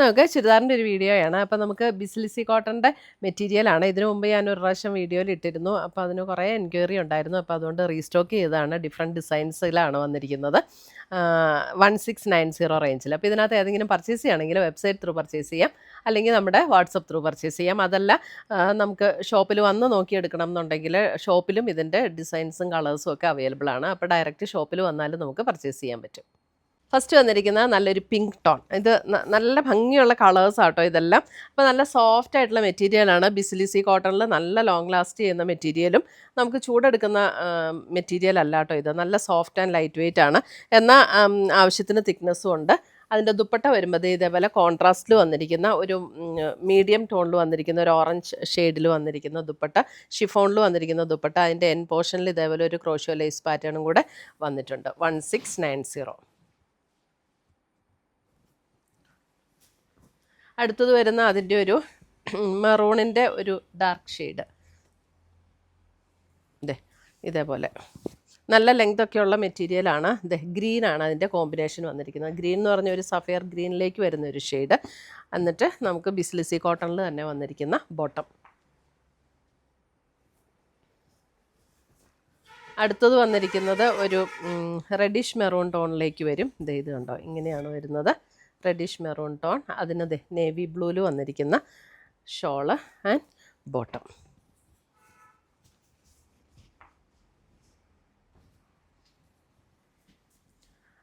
നമുക്ക് ചുരിദാറിൻ്റെ ഒരു വീഡിയോയാണ്. അപ്പോൾ നമുക്ക് ബിസ്ലിസി കോട്ടൻ്റെ മെറ്റീരിയലാണ്. ഇതിനു മുമ്പ് ഞാനൊരു പ്രാവശ്യം വീഡിയോയിൽ ഇട്ടിരുന്നു. അപ്പോൾ അതിന് കുറേ എൻക്വയറി ഉണ്ടായിരുന്നു. അപ്പോൾ അതുകൊണ്ട് റീസ്റ്റോക്ക് ചെയ്തതാണ്. ഡിഫറെൻറ്റ് ഡിസൈൻസിലാണ് വന്നിരിക്കുന്നത്. 1690 റേഞ്ചിൽ. അപ്പോൾ ഇതിനകത്ത് ഏതെങ്കിലും പർച്ചേസ് ചെയ്യുകയാണെങ്കിൽ വെബ്സൈറ്റ് ത്രൂ പർച്ചേസ് ചെയ്യാം, അല്ലെങ്കിൽ നമ്മുടെ വാട്സപ്പ് ത്രൂ പർച്ചേസ് ചെയ്യാം. അതല്ല നമുക്ക് ഷോപ്പിൽ വന്ന് നോക്കിയെടുക്കണം എന്നുണ്ടെങ്കിൽ ഷോപ്പിലും ഇതിൻ്റെ ഡിസൈൻസും കളേഴ്സും ഒക്കെ അവൈലബിൾ ആണ്. അപ്പോൾ ഡയറക്റ്റ് ഷോപ്പിൽ വന്നാലും നമുക്ക് പർച്ചേസ് ചെയ്യാൻ പറ്റും. ഫസ്റ്റ് വന്നിരിക്കുന്ന നല്ലൊരു പിങ്ക് ടോൺ. ഇത് നല്ല ഭംഗിയുള്ള കളേഴ്സാട്ടോ ഇതെല്ലാം. അപ്പോൾ നല്ല സോഫ്റ്റ് ആയിട്ടുള്ള മെറ്റീരിയലാണ്. ബിസ്ലിസി കോട്ടണിൽ നല്ല ലോങ് ലാസ്റ്റ് ചെയ്യുന്ന മെറ്റീരിയലും നമുക്ക് ചൂടെടുക്കുന്ന മെറ്റീരിയൽ അല്ല കേട്ടോ ഇത്. നല്ല സോഫ്റ്റ് ആൻഡ് ലൈറ്റ് വെയിറ്റ് ആണ്. എന്നാൽ ആവശ്യത്തിന് തിക്നെസ്സും ഉണ്ട്. അതിൻ്റെ ദുപ്പട്ട വരുമ്പോൾ ഇതേപോലെ കോൺട്രാസ്റ്റിൽ വന്നിരിക്കുന്ന ഒരു മീഡിയം ടോണിൽ വന്നിരിക്കുന്ന ഒരു ഓറഞ്ച് ഷെയ്ഡിൽ വന്നിരിക്കുന്ന ദുപ്പട്ട, ഷിഫോണിൽ വന്നിരിക്കുന്ന ദുപ്പട്ട. അതിൻ്റെ എൻ പോർഷനിൽ ഇതേപോലെ ഒരു ക്രോഷ്യോ ലേസ് പാറ്റേണും കൂടെ വന്നിട്ടുണ്ട്. 1690. അടുത്തത് വരുന്ന അതിൻ്റെ ഒരു മെറൂണിൻ്റെ ഒരു ഡാർക്ക് ഷെയ്ഡ്. ഇതേപോലെ നല്ല ലെങ്തൊക്കെയുള്ള മെറ്റീരിയലാണ്. ഗ്രീനാണ് അതിൻ്റെ കോമ്പിനേഷൻ വന്നിരിക്കുന്നത്. ഗ്രീൻ എന്ന് പറഞ്ഞ ഒരു സഫയർ ഗ്രീനിലേക്ക് വരുന്ന ഒരു ഷെയ്ഡ്. എന്നിട്ട് നമുക്ക് ബിസ്ലിസി കോട്ടണിൽ തന്നെ വന്നിരിക്കുന്ന ബോട്ടം. അടുത്തത് വന്നിരിക്കുന്നത് ഒരു റെഡിഷ് മെറൂൺ ടോണിലേക്ക് വരും. ഇത് കണ്ടോ, ഇങ്ങനെയാണ് വരുന്നത്. Reddish maroon tone. അതിന് നേവി ബ്ലൂവിൽ വന്നിരിക്കുന്ന ഷോള് ആൻഡ് ബോട്ടം.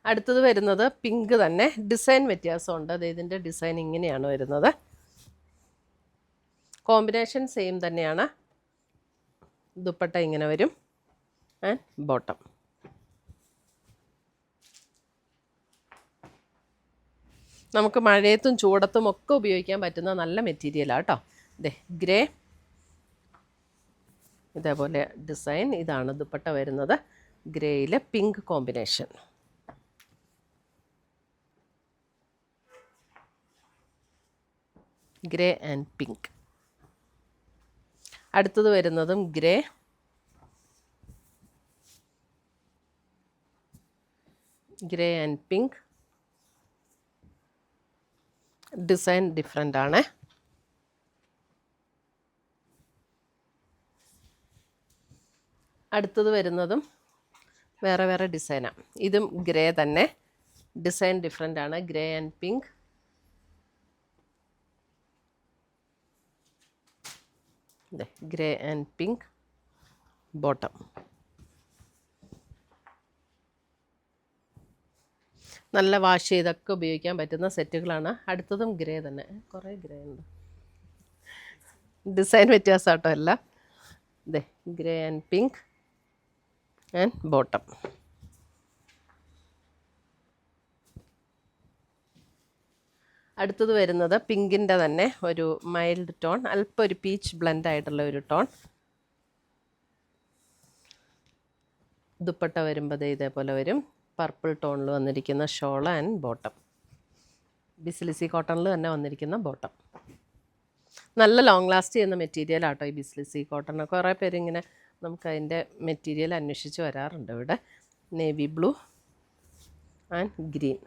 അടുത്തത് വരുന്നത് പിങ്ക് തന്നെ. ഡിസൈൻ വ്യത്യാസമുണ്ട്. ഇതിൻ്റെ ഡിസൈൻ ഇങ്ങനെയാണ് വരുന്നത്. കോമ്പിനേഷൻ സെയിം തന്നെയാണ്. ദുപ്പട്ട ഇങ്ങനെ വരും ആൻഡ് ബോട്ടം. നമുക്ക് മഴയത്തും ചൂടത്തും ഒക്കെ ഉപയോഗിക്കാൻ പറ്റുന്ന നല്ല മെറ്റീരിയലാണ് കേട്ടോ. ഗ്രേ, ഇതേപോലെ ഡിസൈൻ. ഇതാണ് ദുപ്പട്ട വരുന്നത്. ഗ്രേയിൽ pink combination. Grey and pink. അടുത്തത് വരുന്നതും grey, grey and pink. Design different ആണ്. അടുത്തത് വരുന്നതും വേറെ വേറെ ഡിസൈനാണ്. ഇതും ഗ്രേ തന്നെ. ഡിസൈൻ ഡിഫറെൻ്റ് ആണ്. Grey and pink. Grey and pink bottom. നല്ല വാഷ് ചെയ്തൊക്കെ ഉപയോഗിക്കാൻ പറ്റുന്ന സെറ്റുകളാണ്. അടുത്തതും ഗ്രേ തന്നെ. കുറേ ഗ്രേ ഉണ്ട്. ഡിസൈൻ വ്യത്യാസമാട്ടോ എല്ലാം. Grey and pink and bottom. അടുത്തത് വരുന്നത് പിങ്കിൻ്റെ തന്നെ ഒരു മൈൽഡ് ടോൺ, അല്പം ഒരു പീച്ച് ബ്ലെൻഡ് ആയിട്ടുള്ള ഒരു ടോൺ. ദുപ്പട്ട വരുമ്പോൾ ഇതേപോലെ വരും. പർപ്പിൾ ടോണിൽ വന്നിരിക്കുന്ന ഷോൾ ആൻഡ് ബോട്ടം. ബിസ്ലിസി കോട്ടണിൽ തന്നെ വന്നിരിക്കുന്ന ബോട്ടം. നല്ല ലോങ് ലാസ്റ്റ് ചെയ്യുന്ന മെറ്റീരിയൽ ആട്ടോ ഈ ബിസ്ലിസി കോട്ടൺ. കുറേ പേരിങ്ങനെ നമുക്കതിൻ്റെ മെറ്റീരിയൽ അന്വേഷിച്ച് വരാറുണ്ട്. ഇവിടെ നേവി ബ്ലൂ ആൻഡ് ഗ്രീൻ.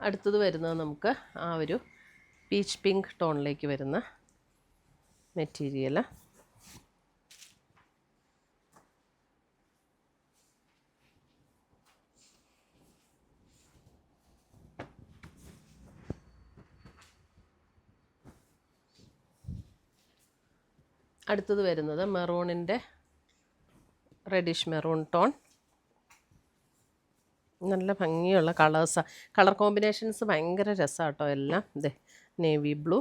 അടുത്തത് വരുന്നത് നമുക്ക് ആ ഒരു പീച്ച് പിങ്ക് ടോണിലേക്ക് വരുന്ന മെറ്റീരിയൽ. അടുത്തത് വരുന്നത് മെറൂണിൻ്റെ റെഡിഷ് മെറൂൺ ടോൺ. നല്ല ഭംഗിയുള്ള കളേഴ്സാണ്. കളർ കോമ്പിനേഷൻസ് ഭയങ്കര രസമാണ് കേട്ടോ എല്ലാം. നേവി ബ്ലൂ,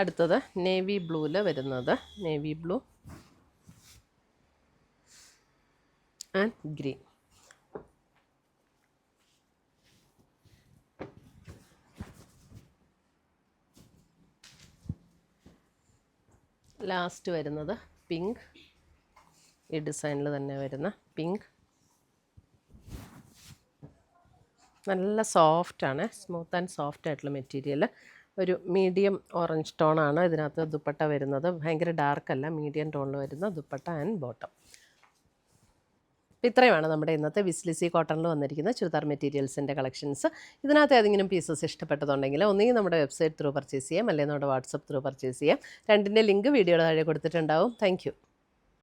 അടുത്തത് നേവി ബ്ലൂവിൽ വരുന്നത് navy blue and green. Last വരുന്നത് പിങ്ക്. ഈ ഡിസൈനിൽ തന്നെ വരുന്ന പിങ്ക്. നല്ല സോഫ്റ്റാണ്, സ്മൂത്ത് ആൻഡ് സോഫ്റ്റ് ആയിട്ടുള്ള മെറ്റീരിയൽ. ഒരു മീഡിയം ഓറഞ്ച് ടോണാണ് ഇതിനകത്ത് ദുപ്പട്ട വരുന്നത്. ഭയങ്കര ഡാർക്കല്ല, മീഡിയം ടോണിൽ വരുന്ന ദുപ്പട്ട ആൻഡ് ബോട്ടം. ഇത്രയുമാണ് നമ്മുടെ ഇന്നത്തെ വിസ്ലിസി കോട്ടണിൽ വന്നിരിക്കുന്ന ചുരിദാർ മെറ്റീരിയൽസിൻ്റെ കളക്ഷൻസ്. ഇതിനകത്ത് ഏതെങ്കിലും പീസസ് ഇഷ്ടപ്പെട്ടതുണ്ടെങ്കിൽ ഒന്നുകിൽ നമ്മുടെ വെബ്സൈറ്റ് ത്രൂ പർച്ചേസ് ചെയ്യാം, അല്ലെങ്കിൽ നമ്മുടെ വാട്സപ്പ് ത്രൂ പർച്ചേസ് ചെയ്യാം. രണ്ടിൻ്റെ ലിങ്ക് വീഡിയോയുടെ താഴെ കൊടുത്തിട്ടുണ്ടാവും. താങ്ക്